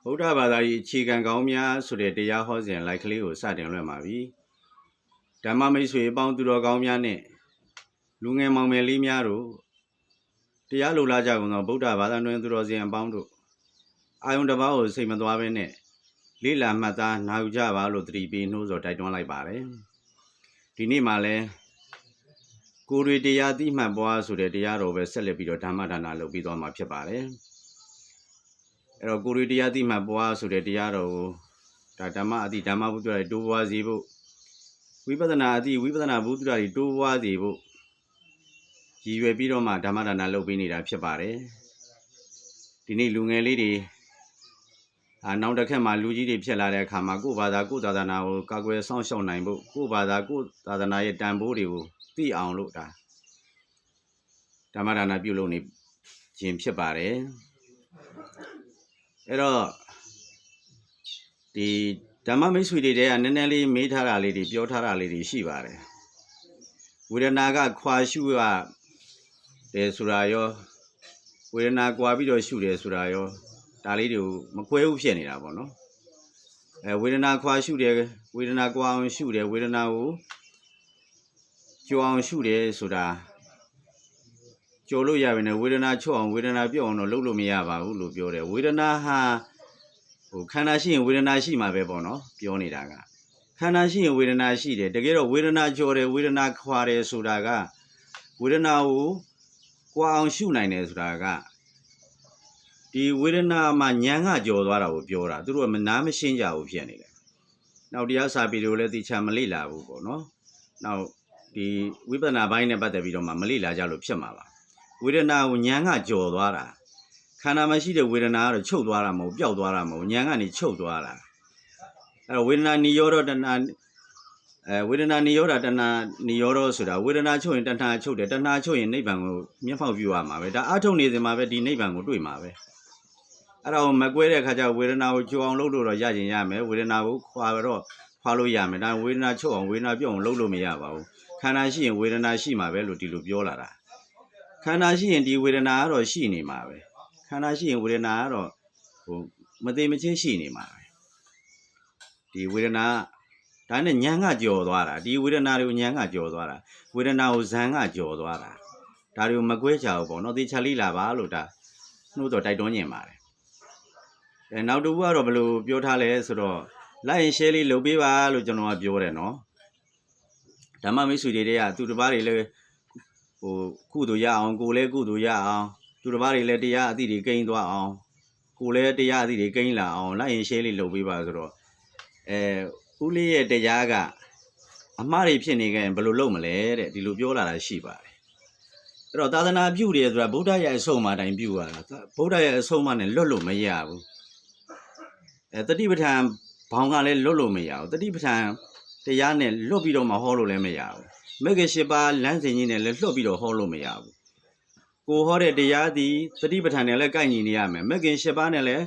ဗုဒ္ဓဘာသာ၏အခြေခံကောင်းများဆိုတဲ့တရားဟောစဉ်လိုက်ကလေးကိုစတင်လွှင့်ပါပြီဓမ္မမိတ်ဆွေအပေါင်းသူတော်ကောင်းများနဲ့လူငယ်မောင်မယ်လေးများတို့တရားလိုလားကြကုန်သောဗုဒ္ဓဘာသာတွင်သူတော်စင်အပေါင်းတို့အာယုန်တစ်ပါးကိုစိတ်မသွားဘဲနဲ့လေးလာမှတ်သားနာယူကြပါလို့တတိပေးနှိုးဆော်တိုက်တွန်းလိုက်ပါတယ်ဒီနေ့မှလည်းကိုယ်တွေတရားသိမှတ်ပွားဆိုတဲ့တရားတော်ပဲဆက်လက်ပြီးတော့ဓမ္မဒါနလုပ်ပြီးသွားမှာဖြစ်ပါတယ်အဲ့တော့ကိုယ်တွေတရားသိမှတ်ပွားဆိုတဲ့တရားတော်ကိုဒါဓမ္မအတိဓမ္မဘုဒ္ဓတွေတိုးပွားစေဖို့ဝိပဿနာအတိဝိပဿနာဘုဒ္ဓတွေတိုးပွားစေဖို့ရည်ရွယ်ပြီးတော့မှဓမ္မဒါနလုပ်ပေးနေတာဖြစ်ပါတယ်ဒီနေ့လူငယ်လေးတွေနောက်တစ်ခါမှလူကြီးတွေဖြစ်လာတဲ့အခါမှာကိုယ့်ဘာသာကိုယ့်သာသနာကိုကာကွယ်ဆောင်ရှောက်နိုင်ဖို့ကိုယ့်ဘာသာကိုယ့်သာသနာရဲ့တန်ဖိုးတွေကိုသိအောင်လို့ဒါဓမ္မဒါနပြုလုပ်နေခြင်းဖြစ်ပါတယ်အဲ့တော့ဒီဓမ္မမိတ်ဆွေတွေတဲ့ကနည်းနည်းလေးမေးထားတာလေးတွေပြောထားတာလေးတွေရှိပါတယ်ဝေဒနာကခွာရှုရတယ်ဆိုတာရောဝေဒနာကွာပြီးတော့ရှုတယ်ဆိုတာရောဒါလေးတွေကိုမကွဲဘူးဖြစ်နေတာပေါ့နော်ဝေဒနာခွာရှုတယ်ဝေဒနာကွာအောင်ရှုတယ်ဝေဒနာကိုကြော်အောင်ရှုတယ်ဆိုတာကြော်လို့ရပါနဲ့ဝေဒနာချော့အောင်ဝေဒနာပြုတ်အောင်တော့လုပ်လို့မရပါဘူးလို့ပြောတယ်ဝေဒနာဟာခန္ဓာရှိရင်ဝေဒနာရှိမှာပဲပေါ့နော်ပြောနေတာကခန္ဓာရှိရင်ဝေဒနာရှိတယ်တကယ်တော့ဝေဒနာကြော်တယ်ဝေဒနာခွာတယ်ဆိုတာကဝေဒနာကိုကွာအောင်ရှုနိုင်တယ်ဆိုတာကဒီဝေဒနာမှာဉာဏ်ကကြော်သွားတာကိုပြောတာသူတို့ကနားမရှင်းကြဘူးဖြစ်နေတယ်နောက်တရားစာပေတွေကိုလည်းသိချာမလေ့လာဘူးပေါ့နော်နောက်ဒီဝိပဿနာဘိုင်းနဲ့ပတ်သက်ပြီးတော့မှမလေ့လာကြလို့ဖြစ်မှာပါဝေဒနာကိုဉာဏ်ကကြော်သွားတာခန္ဓာမှာရှိတဲ့ဝေဒနာကတော့ချုပ်သွားတာမဟုတ်ပျောက်သွားတာမဟုတ်ဉာဏ်ကနေချုပ်သွားတာအဲ့တော့ဝေဒနာနိရောဓတဏဝေဒနာနိရောဓတဏနိရောဓဆိုတာဝေဒနာချုပ်ရင်တဏှာချုပ်တယ်တဏှာချုပ်ရင်နိဗ္ဗာန်ကိုမျက်မှောက်ပြုရမှာပဲဒါအထုတ်နေစဉ်မှာပဲဒီနိဗ္ဗာန်ကိုတွေ့မှာပဲအဲ့တော့မကွဲတဲ့အခါကျဝေဒနာကိုကြိုအောင်လုပ်လို့တော့ရကျင်ရမယ်ဝေဒနာကိုခွာလို့ရမယ်ဒါဝေဒနာချုပ်အောင်ဝေဒနာပြုတ်အောင်လုပ်လို့မရပါဘူးခန္ဓာရှိရင်ဝေဒနာရှိမှာပဲလို့ဒီလိုပြောလာတာခန္ဓာရှိရင်ဒီဝေဒနာကတော့ရှိနေမှာပဲခန္ဓာရှိရင်ဝေဒနာကတော့မသိမချင်းရှိနေမှာပဲဒီဝေဒနာဒါနဲ့ဉာဏ်ကကြော်သွားတာဒီဝေဒနာတွေကိုဉာဏ်ကကြော်သွားတာဝေဒနာကိုဇံကကြော်သွားတာဒါတွေကိုမကွဲကြဘူးပေါ့နော်သေချာလိလာပါလို့ဒါနှိုးတော့တိုက်တွန်းညင်ပါတယ်နောက်တစ်ခုကတော့ဘယ်လိုပြောထားလဲဆိုတော့လိုက်ရင် share လေးလုပ်ပေးပါလို့ကျွန်တော်ကပြောတယ်နော်ဓမ္မမိတ်ဆွေတွေကသူတစ်ပါးတွေလည်းကုသိုလ်ရအောင်ကိုယ်လည်းကုသိုလ်ရအောင်သူတစ်ပါးတွေလည်းတရားအသည့်တွေကိန်းသွားအောင်ကိုယ်လည်းတရားအသည့်တွေကိန်းလာအောင်လိုက်ရင် share လေးလုပ်ပေးပါဆိုတော့ဦးလေးရဲ့တရားကအမှားတွေဖြစ်နေကြရင်ဘယ်လိုလုပ်မလဲတဲ့ဒီလိုပြောလာတာရှိပါတယ်အဲ့တော့သာသနာပြုတယ်ဆိုတာဗုဒ္ဓရဲ့အဆုံးအမတိုင်းပြုရတာဗုဒ္ဓရဲ့အဆုံးအမနဲ့လွတ်လို့မရဘူးတတိပဋ္ဌာန်ဘောင်ကလည်းလွတ်လို့မရဘူးတတိပဋ္ဌာန်တရားနဲ့လွတ်ပြီးတော့မှဟောလို့လည်းမရဘူးမဂ္ဂင်၈ပါးလမ်းစဉ်ကြီးနဲ့လည်းလွတ်ပြီးတော့ဟောလို့မရဘူးကိုဟောတဲ့တရားသည်တတိပဋ္ဌာန်နဲ့လည်းကိုက်ညီနေရမယ်မဂ္ဂင်၈ပါးနဲ့လည်း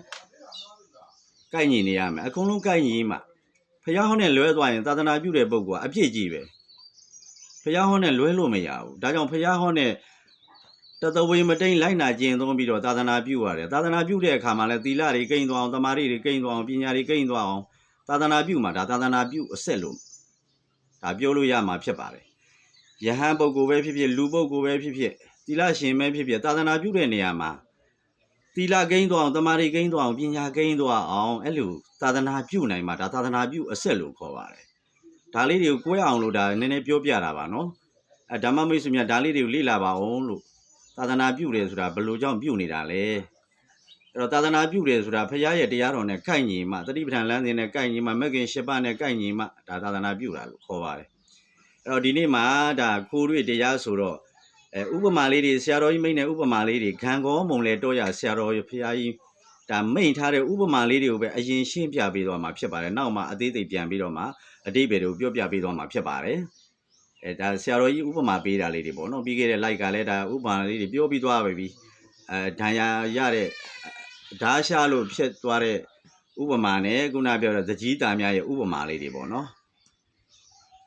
ကိုက်ညီနေရမယ်အကုန်လုံးကိုက်ညီမှဘုရားဟောနဲ့လွဲသွားရင်သာသနာပြုတဲ့ပုဂ္ဂိုလ်ကအပြစ်ကြီးပဲဘုရားဟောနဲ့လွဲလို့မရဘူးဒါကြောင့်ဘုရားဟောနဲ့တသဝေမတိန်လိုက်နာကျင့်သုံးပြီးတော့သာသနာပြုရတယ်သာသနာပြုတဲ့အခါမှာလည်းသီလတွေကိန်းသွားအောင်သမာဓိတွေကိန်းသွားအောင်ပညာတွေကိန်းသွားအောင်သာသနာပြုမှာဒါသာသနာပြုအဆက်လို့ဒါပြောလို့ရမှာဖြစ်ပါတယ်ယဟန်ပုဂ္ဂိုလ်ပဲဖြစ်ဖြစ်လူပုဂ္ဂိုလ်ပဲဖြစ်ဖြစ်သီလရှင်ပဲဖြစ်ဖြစ်သာသနာပြုတဲ့နေရာမှာသီလကိန်းသွားအောင်သမာဓိကိန်းသွားအောင်ပညာကိန်းသွားအောင်အဲ့လိုသာသနာပြုနိုင်မှာဒါသာသနာပြုအဆက်လို့ခေါ်ပါတယ်ဒါလေးတွေကိုကိုယ်အောင်လို့ဒါနည်းနည်းပြောပြတာပါနော်ဓမ္မမိတ်ဆွေများဒါလေးတွေကိုလေ့လာပါအောင်လို့သာသနာပြုတယ်ဆိုတာဘယ်လိုကြောင့်ပြုနေတာလဲအဲ့တော့သာသနာပြုတယ်ဆိုတာဘုရားရဲ့တရားတော်နဲ့ကိုက်ညီမှတတိပဋ္ဌာန်လမ်းစဉ်နဲ့ကိုက်ညီမှမဂ္ဂင်၈ပါးနဲ့ကိုက်ညီမှဒါသာသနာပြုတာလို့ခေါ်ပါတယ်အဲ့တော့ဒီနေ့မှာဒါခိုးတွေ့တရားဆိုတော့ဥပမာလေးတွေဆရာတော်ကြီးမိတ်နဲ့ဥပမာလေးတွေခံကောမုံလေတော့ရဆရာတော်ဘုရားကြီးဒါမိတ်ထားတဲ့ဥပမာလေးတွေကိုပဲအရင်ရှင်းပြပေးသွားမှာဖြစ်ပါတယ်နောက်မှအသေးသေးပြန်ပြီးတော့မှအတိတ်ပဲတွေကိုပြောပြပေးသွားမှာဖြစ်ပါတယ်ဒါဆရာတော်ကြီးဥပမာပေးတာလေးတွေပေါ့နော်ပြီးခဲ့တဲ့ like ကလည်းဒါဥပမာလေးတွေပြောပြီးသွားပြီဒဏ်ရာရတဲ့ဓာရှာလို့ဖြစ်သွားတဲ့ဥပမာနဲ့ခုနပြောတဲ့သကြီးတာများရဲ့ဥပမာလေးတွေပေါ့နော်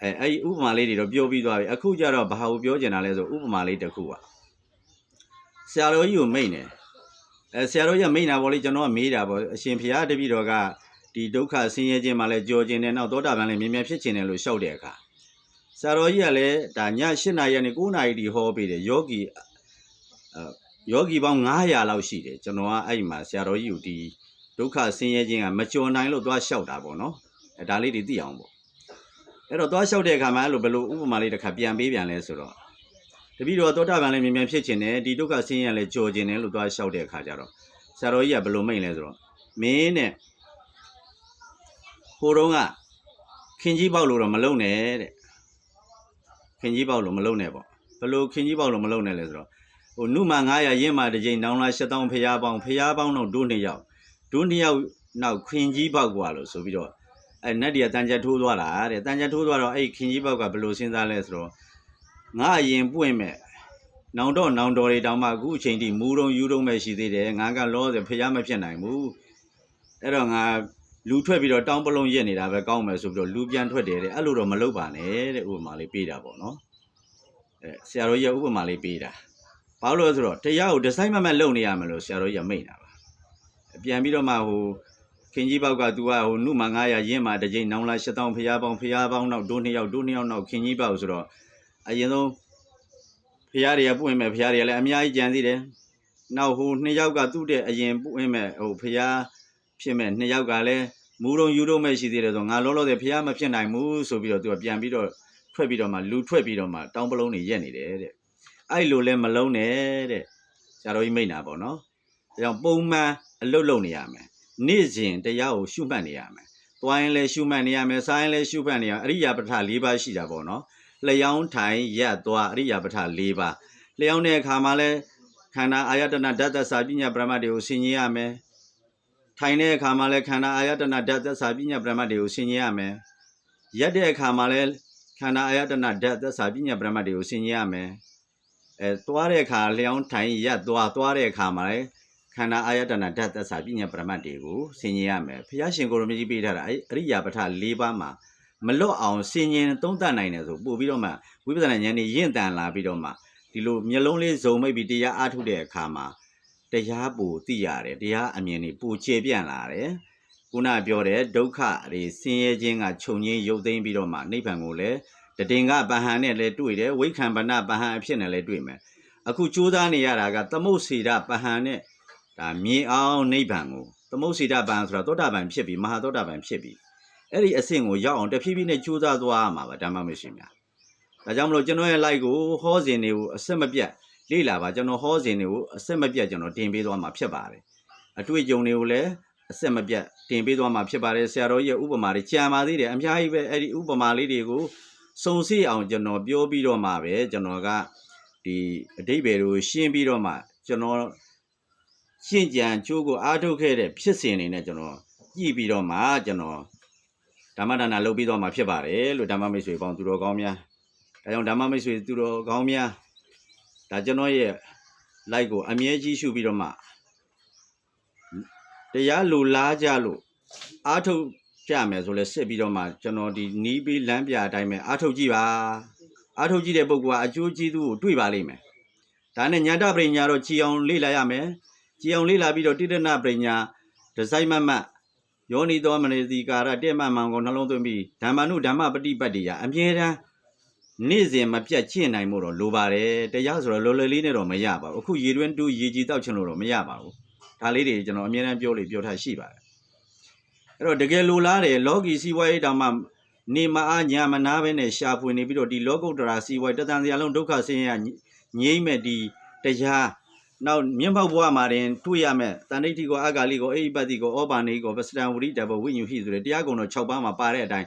အဲ့ဒီဥပမာလေးတွေတော့ပြောပြီးသွားပြီအခုကျတော့ဘာကိုပြောချင်တာလဲဆိုဥပမာလေးတစ်ခုပါဆရာတော်ကြီးကိုမိတ်နေ ဆရာတော်ကြီးမိန်နာပေါ့လေကျွန်တော်ကမေးတာပေါ့အရှင်ဖျားတပည့်တော်ကဒီဒုက္ခဆင်းရဲခြင်းမှလည်းကြော်ခြင်းနဲ့နောက်သောတာပန်လည်းမြင်မြန်ဖြစ်ခြင်းနဲ့လို့လျှောက်တဲ့အခါဆရာတော်ကြီးကလည်းဒါည8 နာရီနဲ့9 နာရီဒီဟောပေးတယ်ယောဂီပေါင်း900လောက်ရှိတယ်ကျွန်တော်ကအဲ့မှာဆရာတော်ကြီးကိုဒီဒုက္ခဆင်းရဲခြင်းကမကြော်နိုင်လို့သွားလျှောက်တာပေါ့နော်ဒါလေးတွေသိအောင်ပေါ့အဲ့တော့သွားလျှောက်တဲ့အခါမှာအဲ့လိုဘယ်လိုဥပမာလေးတစ်ခါပြန်ပေးပြန်လဲဆိုတော့တပည့်တော်သောတာပန်လည်းမြင်မြန်ဖြစ်ခြင်းနဲ့ဒီဒုက္ခဆင်းရဲလည်းကြော်ခြင်းနဲ့လို့သွားလျှောက်တဲ့အခါကျတော့ဆရာတော်ကြီးကဘယ်လိုမိန့်လဲဆိုတော့မင်းနဲ့ဟိုတုန်းကခင်ကြီးပေါက်လို့တော့မလုံနဲ့တဲ့ခင်ကြီးပေါက်လို့မလုံနဲ့ပေါ့ဘယ်လိုခင်ကြီးပေါက်လို့မလုံနဲ့လဲဆိုတော့ဟိုနုမ900ရင်းမာတစ်ကြိမ်နောင်လာ7000ဖျားပေါင်းတော့ဒု2ယောက်နောက်ခင်ကြီးပေါက်กว่าလို့ဆိုပြီးတော့နတ်ဒီကတန်ကြထိုးသွားတာတဲ့တန်ကြထိုးသွားတော့အဲ့ခင်ကြီးပေါက်ကဘယ်လိုစဉ်းစားလဲဆိုတော့ငါအရင်ပွင့်မဲ့နောင်တော်တွေတောင်မှအခုအချိန်ထိမူတုံယူတုံပဲရှိသေးတယ်ငါကလောဆိုဖျားမဖြစ်နိုင်ဘူးအဲ့တော့ငါလူထွက်ပြီးတော့တောင်းပလုံးရက်နေတာပဲကောင်းမယ်ဆိုပြီးတော့လူပြန်ထွက်တယ်တဲ့အဲ့လိုတော့မလုပ်ပါနဲ့တဲ့ဥပမာလေးပေးတာပေါ့နော်ဆရာတော်ကြီးဥပမာလေးပေးတာဘာလို့လဲဆိုတော့တရားကိုဒီဇိုင်းမလုပ်နေရမလို့ဆရာတော်ကြီးမိတ်တာပါပြန်ပြီးတော့မှဟိုခင်ကြီးပေါက်က तू ကဟိုနုမ900ရင်းမာတစ်ကြိမ်နောင်လာ7000ဖျားပေါင်းတော့ဒု2ယောက်နောက်ခင်ကြီးပေါက်ဆိုတော့အရင်ဆုံးဖျားတွေကပွင့်မဲ့ဖျားတွေကလည်းအများကြီးကြံသေးတယ်နောက်ဟို2ယောက်ကသူ့တဲ့အရင်ပွင့်မဲ့ဟိုဖျားဖြစ်မဲ့2ယောက်ကလည်းမူတုံယူတုံမဲ့ရှိသေးတယ်ဆိုငါလောလောဆယ်ဖျားမဖြစ်နိုင်ဘူးဆိုပြီးတော့ तू ကပြန်ပြီးတော့ထွက်ပြီးတော့မှလူထွက်ပြီးတော့မှတောင်းပလုံးတွေရက်နေတယ်တဲ့အဲ့လိုလဲမလုံးနဲ့တဲ့ဆရာတော်ကြီးမိန့်တာပေါ့နော်ဒါကြောင့်ပုံမှန်အလုပ်လုပ်နေရမယ်နေ့စဉ်တရားကိုရှုမှတ်နေရမယ်သွားရင်လည်းရှုမှတ်နေရမယ်စားရင်လည်းရှုမှတ်နေရအရိယာပဋ္ဌာ4ပါးရှိတာပေါ့နော်လျောင်းထိုင်ရက်သွားအရိယာပဋ္ဌာ4ပါးလျောင်းတဲ့အခါမှာလဲခန္ဓာအာယတနာဓာတ်သစ္စာပညာပရမတ်တွေကိုဆင်ခြင်ရမယ်ထိုင်တဲ့အခါမှာလဲခန္ဓာအာယတနာဓာတ်သစ္စာပညာပရမတ်တွေကိုဆင်ခြင်ရမယ်ရက်တဲ့အခါမှာလဲခန္ဓာအာယတနာဓာတ်သစ္စာပညာပရမတ်တွေကိုဆင်ခြင်ရမယ်သွားတဲ့အခါလျောင်းထိုင်ရက်သွားတဲ့အခါမှာလဲခန္ဓာအာယတနာဓာတ်သစ္စာပညာပရမတ်တွေကိုဆင်ခြင်ရမယ်ဘုရားရှင်ကိုရမကြီးပေးထားတာအရိယာပဋ္ဌာ4ပါးမှာမလွတ်အောင်ဆင်ခြင်သုံးသပ်နိုင်တယ်ဆိုပို့ပြီးတော့မှဝိပဿနာဉာဏ်နဲ့ရင့်တန်လာပြီးတော့မှဒီလိုမျက်လုံးလေးဇုံမိတ်ပြီးတရားအားထုတ်တဲ့အခါမှာတရားပိုသိရတယ်တရားအမြင်တွေပိုခြေပြန့်လာတယ်ခုနပြောတဲ့ဒုက္ခတွေဆင်းရဲခြင်းကခြုံငင်းရုပ်သိမ်းပြီးတော့မှနိဗ္ဗာန်ကိုလည်းတည်ငါပဟံနဲ့လည်းတွေ့တယ်ဝိခံပဏပဟံအဖြစ်နဲ့လည်းတွေ့မယ်အခုကြိုးစားနေရတာကသမုတ်စေတပဟံနဲ့ဒါမြင်အောင်နိဗ္ဗာန်ကိုသမုတ်စေတပဟံဆိုတာသောတာပန်ဖြစ်ပြီးမဟာသောတာပန်ဖြစ်ပြီးအဲ့ဒီအဆင့်ကိုရောက်အောင်တဖြည်းဖြည်းနဲ့ကြိုးစားသွားမှာပါဓမ္မမရှိများဒါကြောင့်မလို့ကျွန်တော်ရဲ့ like ကိုဟောစဉ်တွေကိုအဆက်မပြတ်လေ့လာပါကျွန်တော်ဟောစဉ်တွေကိုအဆက်မပြတ်ကျွန်တော်တင်ပေးသွားမှာဖြစ်ပါတယ်အတွေ့အကြုံတွေကိုလည်းအဆက်မပြတ်တင်ပေးသွားမှာဖြစ်ပါတယ်ဆရာတော်ရဲ့ဥပမာတွေကြံပါသေးတယ်အများကြီးပဲအဲ့ဒီဥပမာလေးတွေကိုစုံစည်းအောင်ကျွန်တော်ပြောပြီးတော့မှပဲကျွန်တော်ကဒီအဓိပ္ပာယ်ကိုရှင်းပြီးတော့မှကျွန်တော်ရှင်းကြံချိုးကိုအားထုတ်ခဲ့တဲ့ဖြစ်စဉ်တွေနဲ့ကျွန်တော်ကြည့်ပြီးတော့မှကျွန်တော်ဓမ္မဒါနလုပ်ပြီးတော့မှဖြစ်ပါတယ်လို့ဓမ္မမိတ်ဆွေပေါင်းသူတော်ကောင်းများဒါကြောင့်ဓမ္မမိတ်ဆွေသူတော်ကောင်းများဒါကျွန်တော်ရဲ့ like ကိုအမြဲကြည့်ရှုပြီးတော့မှတရားလူလားကြလို့အားထုတ်ကြမယ်ဆိုလဲစစ်ပြီးတော့မှကျွန်တော်ဒီနီးပြီးလမ်းပြအတိုင်းပဲအားထုတ်ကြည့်ပါအားထုတ်ကြည့်တဲ့ပုဂ္ဂိုလ်ကအကျိုးကျေးဇူးကိုတွေ့ပါလိမ့်မယ်ဒါနဲ့ညာတပရိညာတော့ကြည်အောင်လေ့လာရမယ်ကြည်အောင်လေ့လာပြီးတော့တိတ္တနပရိညာဒီဇိုင်းမတ်ယောနီတော်မနေစီကာရတဲ့မှန်မှန်ကိုနှလုံးသွင်းပြီးဓမ္မနုဓမ္မပฏิပတ်တရားအမြဲတမ်းနေ့စဉ်မပြတ်ကျင့်နိုင်မှုတော့လိုပါတယ်တရားဆိုတော့လော်လေးနဲ့တော့မရပါဘူးအခုရေတွင်းတူးရေကြီးတောက်ချင်လို့တော့မရပါဘူးဒါလေးတွေကျွန်တော်အမြဲတမ်းပြောထားရှိပါတယ်အဲ့တော့တကယ်လိုလားတယ်လောကီစီးပွားရေးတောင်မှနေမအားညာမနာပဲနဲ့ရှာဖွေနေပြီးတော့ဒီလောကုတ္တရာစီးပွားတသံစရာလုံးဒုက္ခဆင်းရဲငြိမ့်မဲ့ဒီတရားနောက်မြင့်မောက်ဘဝမှာတင်တွေ့ရမယ်တဏိဋ္ဌိကိုအာဂါလိကိုအိပတ္တိကိုဩဘာနိကိုပစတံဝရိတဘဝိညုဟိဆိုတဲ့တရားကုံတော်6ပါးမှာပါတဲ့အတိုင်း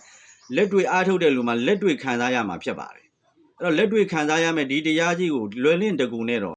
လက်တွေ့အားထုတ်တဲ့လူမှာလက်တွေ့ခံစားရမှာဖြစ်ပါတယ်အဲ့တော့လက်တွေ့ခံစားရမယ်ဒီတရားကြီးကိုလွယ်လင့်တကူနဲ့တော့